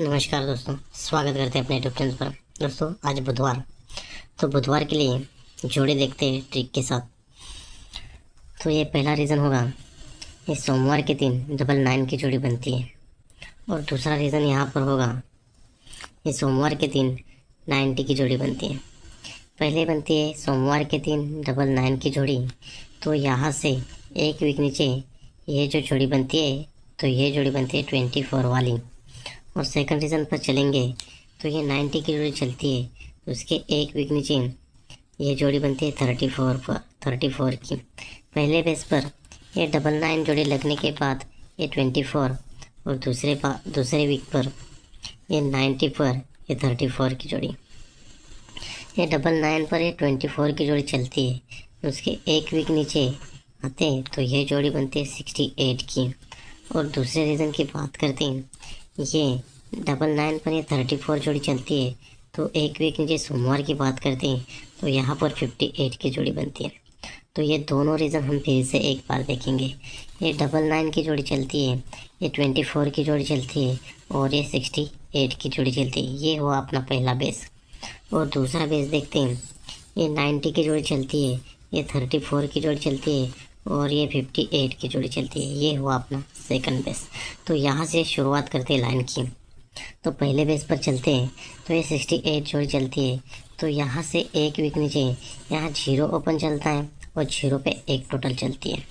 नमस्कार दोस्तों, स्वागत करते हैं अपने यूट्यूब चैनल पर। दोस्तों आज बुधवार, तो बुधवार के लिए जोड़े देखते हैं ट्रिक के साथ। तो ये पहला रीज़न होगा, ये सोमवार के दिन 99 की जोड़ी बनती है। और दूसरा रीज़न यहाँ पर होगा, ये सोमवार के दिन 90 की जोड़ी बनती है। पहले बनती है सोमवार के दिन 99 की जोड़ी, तो यहाँ से एक वीक नीचे ये जो जोड़ी बनती है, तो ये जोड़ी बनती है 24 वाली। और सेकंड रीज़न पर चलेंगे तो ये 90 की जोड़ी चलती है, तो उसके एक वीक नीचे ये जोड़ी बनती है 34 की। पहले बेस पर ये 99 जोड़ी लगने के बाद ये 24, और दूसरे वीक पर ये 90 पर ये 34 की जोड़ी। ये 99 पर ये 24 की जोड़ी चलती है, उसके एक वीक नीचे आते हैं तो ये जोड़ी बनती है 68 की। और दूसरे रीज़न की बात करते हैं, ये 99 पर ये 34 जोड़ी चलती है, तो एक वीक नीचे सोमवार की बात करते हैं तो यहाँ पर 58 की जोड़ी बनती है। तो ये दोनों रीज़न हम फिर से एक बार देखेंगे। ये 99 की जोड़ी चलती है, ये 24 की जोड़ी चलती है, और ये 68 की जोड़ी चलती है। ये हुआ अपना पहला बेस। और दूसरा बेस देखते हैं, ये 90 की जोड़ी चलती है, ये 34 की जोड़ी चलती है, और ये 58 की जोड़ी चलती है। ये हुआ अपना सेकंड बेस। तो यहाँ से शुरुआत करते हैं लाइन की। तो पहले बेस पर चलते हैं, तो ये 68 जोड़ी चलती है, तो यहाँ से एक वीक नीचे यहाँ 0 ओपन चलता है, और 0 पे एक टोटल चलती है,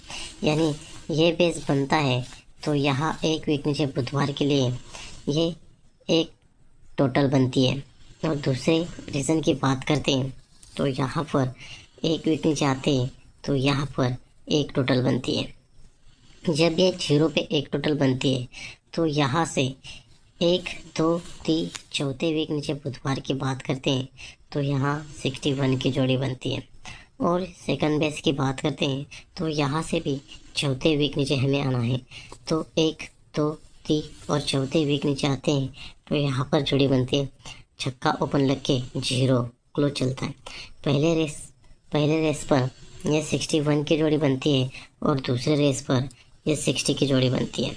यानी ये बेस बनता है। तो यहाँ एक वीक नीचे बुधवार के लिए ये एक टोटल बनती है। और दूसरे रीज़न की बात करते हैं, तो यहाँ पर एक वीक नीचे आते हैं तो यहाँ पर एक टोटल बनती है। जब ये 0 पे एक टोटल बनती है, तो यहाँ से 1, 2, 3 चौथे वीक नीचे बुधवार की बात करते हैं तो यहाँ 61 की जोड़ी बनती है। और सेकंड बेस की बात करते हैं, तो यहाँ से भी चौथे वीक नीचे हमें आना है, तो 1, 2, 3 और चौथे वीक नीचे आते हैं तो यहाँ पर जोड़ी बनती है। छक्का ओपन लग के 0 क्लोज चलता है। पहले रेस पर यह 61 की जोड़ी बनती है, और दूसरे रेस पर यह 60 की जोड़ी बनती है।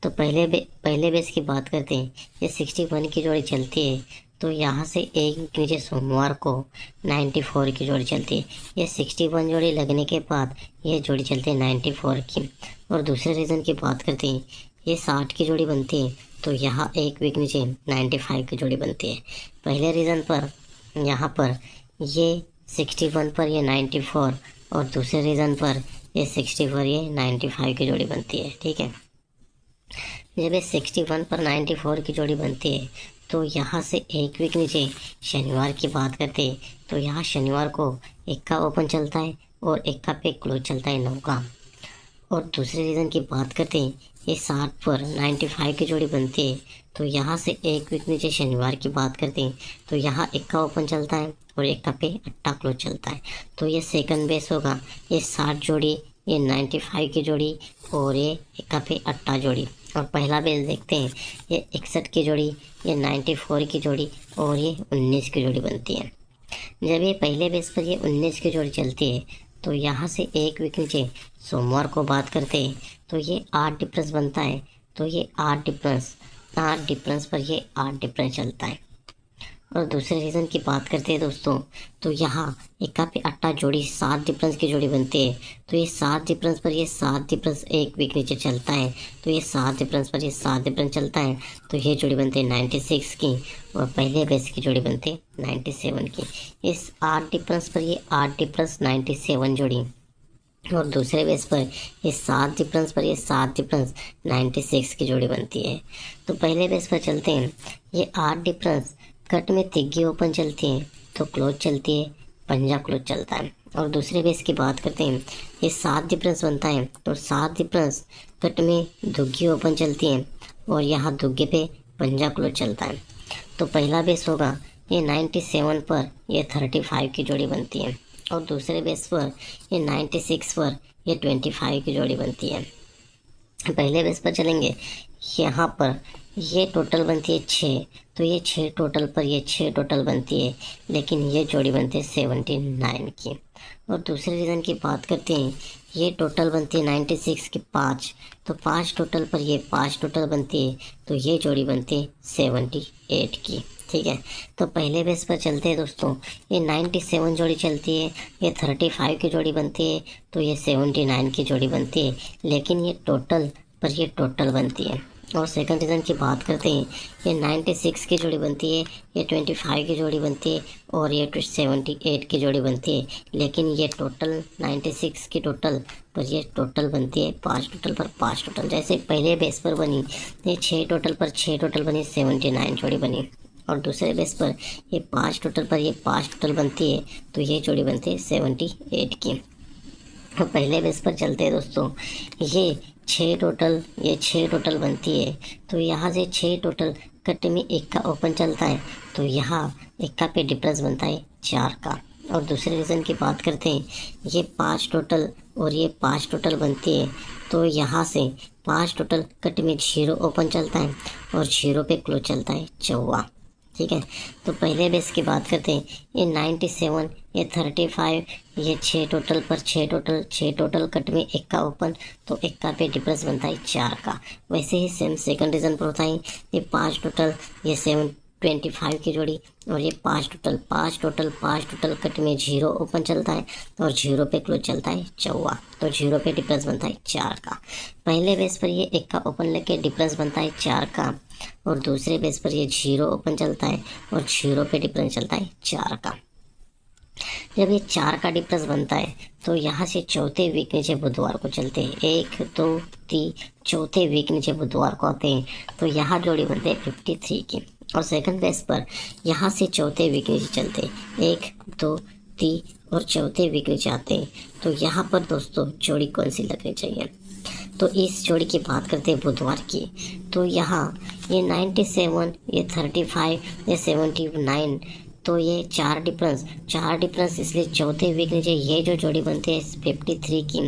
तो पहले बेस की बात करते हैं, ये 61 की जोड़ी चलती है, तो यहाँ से एक नीचे सोमवार को 94 की जोड़ी चलती है। ये 61 जोड़ी लगने के बाद ये जोड़ी चलती है 94 की। और दूसरे रीज़न की बात करते हैं, ये 60 की जोड़ी बनती है, तो यहाँ एक वीक नीचे 95 की जोड़ी बनती है। पहले रीज़न पर यहाँ पर ये 61 पर ये 94, और दूसरे रीज़न पर ये 60 पर ये 95 की जोड़ी बनती है। ठीक है, जब ये 61 पर 94 की जोड़ी बनती है, तो यहाँ से एक वीक नीचे शनिवार की बात करते हैं, तो यहाँ शनिवार को 1 का ओपन चलता है, और 1 का पे क्लोज चलता है 9 का। और दूसरे रीज़न की बात करते हैं, ये 60 पर 95 की जोड़ी बनती है, तो यहाँ से एक वीक नीचे शनिवार की बात करते हैं, तो यहाँ 1 का ओपन चलता है, और 1 का पे अट्टा क्लोज चलता है। तो ये सेकंड बेस होगा, ये 60 जोड़ी, ये 95 की जोड़ी, और ये 1 का पे अट्टा जोड़ी। और पहला बेस देखते हैं, ये 61 की जोड़ी, ये 94 की जोड़ी, और ये 19 की जोड़ी बनती है। जब ये पहले बेस पर ये 19 की जोड़ी चलती है, तो यहाँ से एक वीक नीचे सोमवार को बात करते हैं, तो ये 8 डिफरेंस बनता है, तो ये 8 डिफरेंस पर ये 8 डिफरेंस चलता है। और दूसरे रीज़न की बात करते हैं दोस्तों, तो यहाँ 1 का पे अट्टा जोड़ी 7 डिफरेंस की जोड़ी बनती है, तो ये 7 डिफरेंस पर ये 7 डिफरेंस एक वीक नीचे चलता है, तो ये 7 डिफरेंस पर ये 7 डिफरेंस चलता है, तो ये जोड़ी बनती है 96 की। और पहले बेस की जोड़ी बनती है 97 की। इस 8 डिफरेंस पर ये 8 डिफरेंस 97 जोड़ी, और दूसरे बेस पर ये 7 डिफरेंस पर ये 7 डिफरेंस 96 की जोड़ी बनती है। तो पहले बेस पर चलते हैं, ये 8 डिफरेंस कट में तिग्गी ओपन चलती है, तो क्लोज चलती है, पंजा क्लोज चलता है। और दूसरे बेस की बात करते हैं, ये 7 डिफरेंस बनता है, तो 7 डिफरेंस कट में दुग्गी ओपन चलती है, और यहाँ दुग्गे पे पंजा क्लोज चलता है। तो पहला बेस होगा, ये 97 पर ये 35 की जोड़ी बनती है, और दूसरे बेस पर ये 96 पर ये 25 की जोड़ी बनती है। पहले बेस पर चलेंगे, यहाँ पर ये टोटल बनती है 6, तो ये 6 टोटल पर ये 6 टोटल बनती है, लेकिन ये जोड़ी बनती है 79 की। और दूसरे रीज़न की बात करते हैं, ये टोटल बनती है 96 की 5, तो 5 टोटल पर ये 5 टोटल बनती है, तो ये जोड़ी बनती है 78 की। ठीक है, तो पहले बेस पर चलते हैं दोस्तों, ये 97 जोड़ी चलती है, ये 35 की जोड़ी बनती है, तो ये 79 की जोड़ी बनती है, लेकिन ये टोटल पर ये टोटल बनती है। और सेकंड रीज़न की बात करते हैं, ये 96 की जोड़ी बनती है, ये 25 की जोड़ी बनती है, और ये 78 की जोड़ी बनती है, लेकिन ये टोटल 96 की टोटल पर ये टोटल बनती है 5 टोटल पर 5 टोटल। जैसे पहले बेस पर बनी ये 6 टोटल पर 6 टोटल बनी, 79 जोड़ी बनी, और दूसरे बेस पर ये 5 टोटल पर ये 5 टोटल बनती है, तो ये जोड़ी बनती है 78 की। तो पहले बेस पर चलते हैं दोस्तों, ये 6 टोटल ये 6 टोटल बनती है, तो यहाँ से 6 टोटल कट में एक का ओपन चलता है, तो यहाँ एक का पे डिफरेंस बनता है 4 का। और दूसरे रीज़न की बात करते हैं, ये 5 टोटल और ये 5 टोटल बनती है, तो यहाँ से 5 टोटल कट में 0 ओपन चलता है और 0 पे क्लोज चलता है 4। ठीक है, तो पहले बेस की बात करते हैं, ये 97 ये 35 ये 6 टोटल पर 6 टोटल कट में एक का ओपन, तो एक का पे डिफरेंस बनता है 4 का। वैसे ही सेम सेकंड रीज़न पर होता है, ये 5 टोटल ये 25 की जोड़ी, और ये 5 टोटल कट में 0 ओपन चलता है और 0 पे क्लोज चलता है 4, तो 0 पे डिफरेंस बनता है 4 का। पहले बेस पर ये एक का ओपन लेके डिफरेंस बनता है 4 का, और दूसरे बेस पर ये 0 ओपन चलता है और 0 पे डिफरेंस चलता है 4 का। जब ये 4 का डिफरेंस बनता है, तो यहाँ से चौथे वीक नीचे बुधवार को चलते हैं, 1 2 3 चौथे वीक नीचे बुधवार को आते हैं, तो यहाँ जोड़ी बनते हैं 53 की। और सेकंड बेस पर यहाँ से चौथे वीक नीचे चलते हैं, 1 2 3 और चौथे वीक नीचे आते हैं, तो यहाँ पर दोस्तों जोड़ी कौन सी लगनी चाहिए। तो इस जोड़ी की बात करते हैं बुधवार की, तो यहाँ ये 97 ये 35 ये 79, तो ये 4 डिफरेंस इसलिए चौथे वीक नीचे ये जो जोड़ी बनती है 53 की,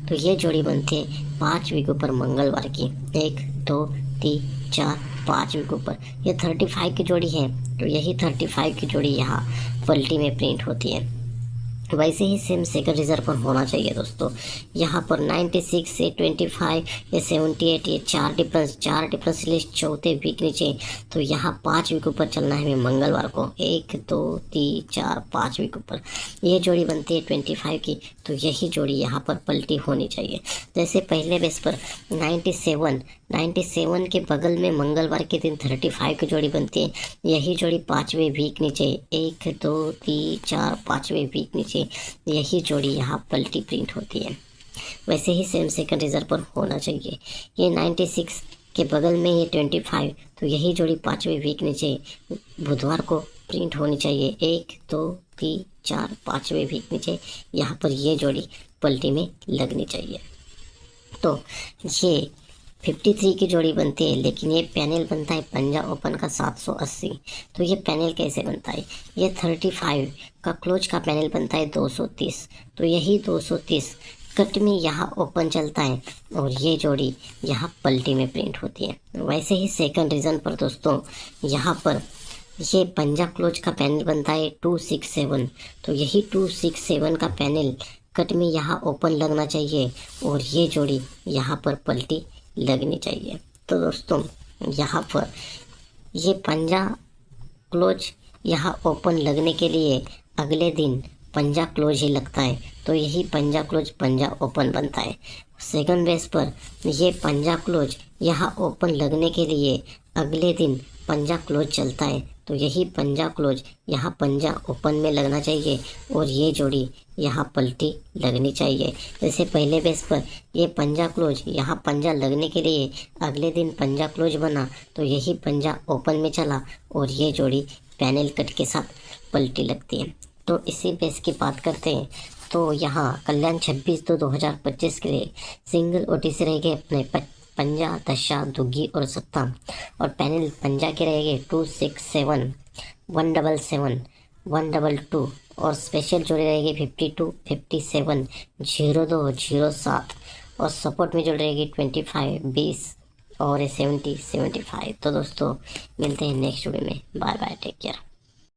तो ये जोड़ी बनती है 5 वीकों पर मंगलवार की, 1 2 3 4 5 वीकों पर। ये 35 की जोड़ी है, तो यही 35 की जोड़ी यहाँ पलटी में प्रिंट होती है। वैसे ही सेम सेकंड रिजर्व पर होना चाहिए दोस्तों। यहाँ पर 96 से 25 या 78 ये 4 डिफरेंस लिस्ट चौथे वीक नीचे, तो यहाँ 5 वीक ऊपर चलना है हमें मंगलवार को, 1 2 3 4 5 वीक ऊपर ये जोड़ी बनती है 25 की, तो यही जोड़ी यहाँ पर पलटी होनी चाहिए। जैसे पहले बेस पर 97 के बगल में मंगलवार के दिन 35 की जोड़ी बनती है, यही जोड़ी 5वें वीक नीचे 1 2 3 4 5वें वीक नीचे यही जोड़ी यहाँ पलटी प्रिंट होती है। वैसे ही सेम सेकंड रिजर्व पर होना चाहिए। ये 96 के बगल में ये 25, तो यही जोड़ी 5वें वीक नीचे बुधवार को प्रिंट होनी चाहिए, 1 2 3 4 5वें वीक नीचे यहाँ पर ये जोड़ी पलटी में लगनी चाहिए। तो ये 53 की जोड़ी बनती है, लेकिन ये पैनल बनता है पंजाब ओपन का 780। तो ये पैनल कैसे बनता है, ये 35 का क्लोज का पैनल बनता है 230, तो यही 230 कट में यहाँ ओपन चलता है और ये जोड़ी यहाँ पलटी में प्रिंट होती है। वैसे ही सेकंड रीज़न पर दोस्तों, यहाँ पर ये पंजाब क्लोज का पैनल बनता है 267, तो यही 267 का पैनल कट में यहाँ ओपन लगना चाहिए और ये जोड़ी यहाँ पर पलटी लगनी चाहिए। तो दोस्तों यहाँ पर ये पंजा क्लोज यहाँ ओपन लगने के लिए अगले दिन पंजा क्लोज ही लगता है, तो यही पंजा क्लोज पंजा ओपन बनता है। सेकंड बेस पर ये पंजा क्लोज यहाँ ओपन लगने के लिए अगले दिन पंजा क्लोज चलता है, तो यही पंजा क्लोज यहाँ पंजा ओपन में लगना चाहिए और ये जोड़ी यहाँ पलटी लगनी चाहिए। जैसे पहले बेस पर ये पंजा क्लोज यहाँ पंजा लगने के लिए अगले दिन पंजा क्लोज बना, तो यही पंजा ओपन में चला और ये जोड़ी पैनल कट के साथ पलटी लगती है। तो इसी बेस की बात करते हैं, तो यहाँ कल्याण 26/2/2025 के लिए सिंगल ओटीसी रहेंगे अपने पंजा दशा दुग्गी और सत्ता, और पैनल पंजा के रहेंगे 267 177 122, और स्पेशल जोड़े रहेगी 52 57 02 07, और सपोर्ट में जोड़ रहेगी 25 20 और ये 70 75। तो दोस्तों मिलते हैं नेक्स्ट वीडियो में। Bye bye, take care.